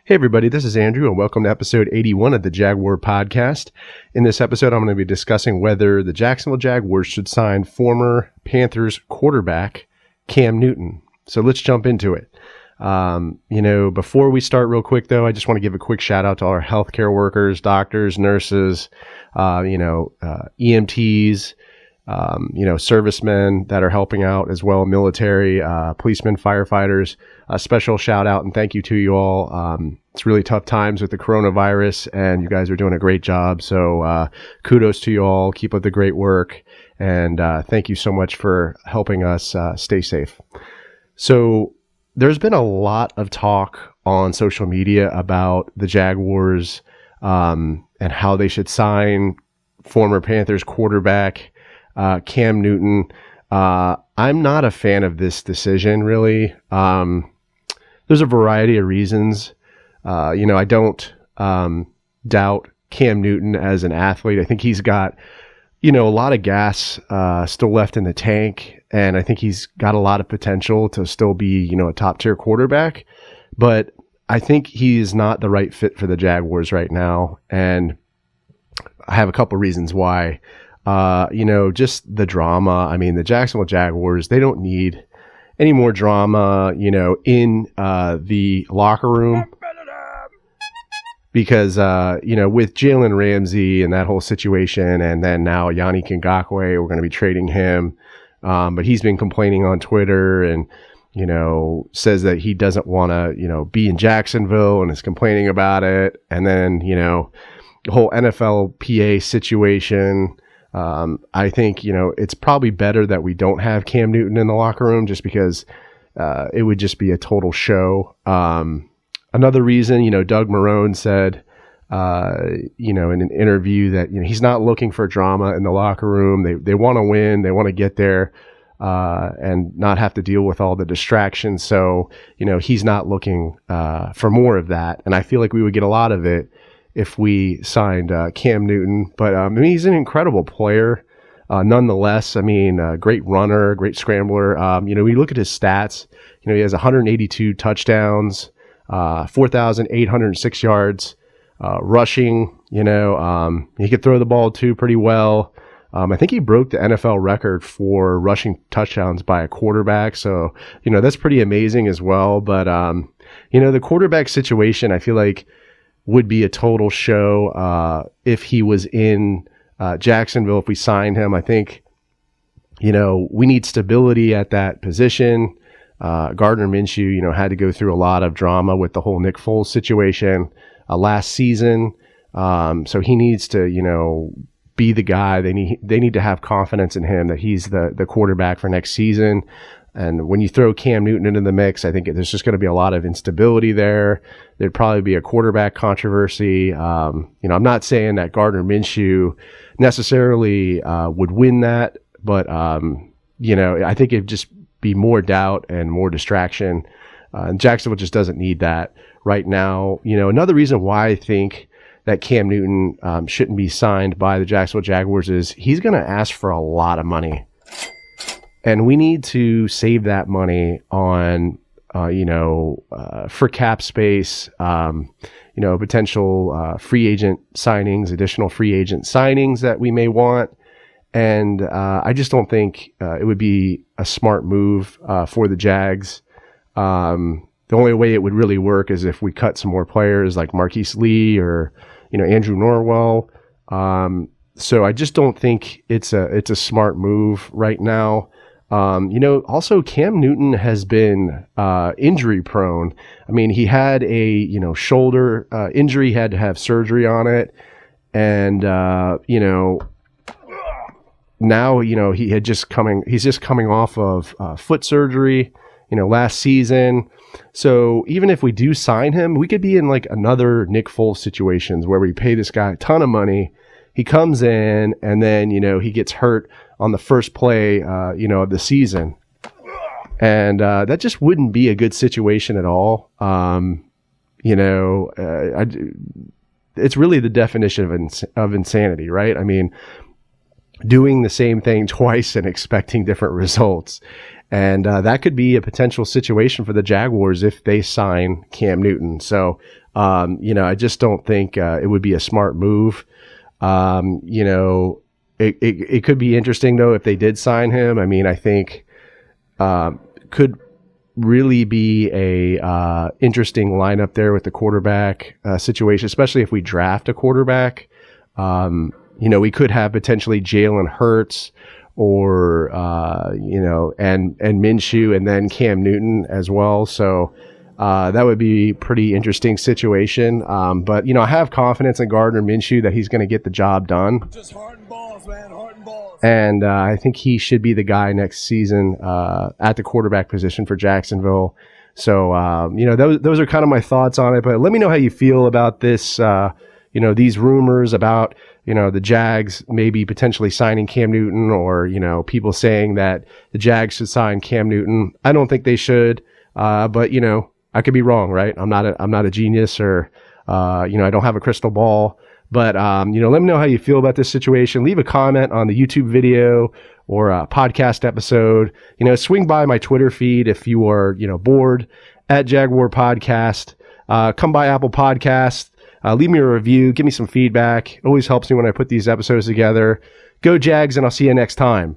Hey everybody, this is Andrew and welcome to episode 81 of the Jaguar podcast. In this episode, I'm going to be discussing whether the Jacksonville Jaguars should sign former Panthers quarterback Cam Newton. So let's jump into it. Before we start real quick though, I just want to give a quick shout out to all our healthcare workers, doctors, nurses, EMTs, servicemen that are helping out as well, military, policemen, firefighters. A special shout out and thank you to you all. It's really tough times with the coronavirus and you guys are doing a great job. So kudos to you all. Keep up the great work. And thank you so much for helping us stay safe. So there's been a lot of talk on social media about the Jaguars and how they should sign former Panthers quarterback Cam Newton. I'm not a fan of this decision, really. There's a variety of reasons. I don't doubt Cam Newton as an athlete. I think he's got, a lot of gas still left in the tank, and I think he's got a lot of potential to still be, a top-tier quarterback. But I think he is not the right fit for the Jaguars right now, and I have a couple reasons why. Just the drama. I mean, the Jacksonville Jaguars, they don't need any more drama, in the locker room. Because, with Jalen Ramsey and that whole situation, and then now Yannick Ngakoue, we're going to be trading him. But he's been complaining on Twitter and, says that he doesn't want to, be in Jacksonville and is complaining about it. And then, the whole NFLPA situation. I think, it's probably better that we don't have Cam Newton in the locker room just because it would just be a total show. Another reason, Doug Marrone said, in an interview that, he's not looking for drama in the locker room. They want to win. They want to get there and not have to deal with all the distractions. So, he's not looking for more of that. And I feel like we would get a lot of it if we signed Cam Newton. But he's an incredible player. Nonetheless, great runner, great scrambler. We look at his stats, he has 182 touchdowns, 4,806 yards, rushing, he could throw the ball too pretty well. I think he broke the NFL record for rushing touchdowns by a quarterback. So, that's pretty amazing as well. But, the quarterback situation, I feel like would be a total show if he was in Jacksonville, if we signed him. I think, we need stability at that position. Gardner Minshew, had to go through a lot of drama with the whole Nick Foles situation last season. So he needs to, be the guy. They need to have confidence in him that he's the quarterback for next season. And when you throw Cam Newton into the mix, I think there's just going to be a lot of instability there. There'd probably be a quarterback controversy. I'm not saying that Gardner Minshew necessarily would win that, but, I think it'd just be more doubt and more distraction. And Jacksonville just doesn't need that right now. Another reason why I think that Cam Newton shouldn't be signed by the Jacksonville Jaguars is he's going to ask for a lot of money. And we need to save that money on, for cap space, potential free agent signings, additional free agent signings that we may want. And I just don't think it would be a smart move for the Jags. The only way it would really work is if we cut some more players like Marquise Lee or, Andrew Norwell. So I just don't think it's a smart move right now. Also Cam Newton has been injury prone. He had a, shoulder injury, had to have surgery on it. And, now, he's just coming off of foot surgery, last season. So even if we do sign him, we could be in like another Nick Foles situations where we pay this guy a ton of money. He comes in and then, he gets hurt on the first play, of the season. And that just wouldn't be a good situation at all. It's really the definition of insanity, right? Doing the same thing twice and expecting different results. And that could be a potential situation for the Jaguars if they sign Cam Newton. So, I just don't think it would be a smart move. It could be interesting, though, if they did sign him. I mean, I think could really be a interesting lineup there with the quarterback situation, especially if we draft a quarterback. We could have potentially Jalen Hurts or, and Minshew and then Cam Newton as well. So that would be a pretty interesting situation. But I have confidence in Gardner Minshew that he's going to get the job done. Just heart and balls, man. Heart and balls. And I think he should be the guy next season at the quarterback position for Jacksonville. So, those are kind of my thoughts on it. But let me know how you feel about this, these rumors about, the Jags maybe potentially signing Cam Newton, or, people saying that the Jags should sign Cam Newton. I don't think they should, but, I could be wrong, right? I'm not a genius, or, I don't have a crystal ball. But, let me know how you feel about this situation. Leave a comment on the YouTube video or a podcast episode. Swing by my Twitter feed if you are, bored, at Jaguar Podcast. Come by Apple Podcast. Leave me a review. Give me some feedback. It always helps me when I put these episodes together. Go Jags, and I'll see you next time.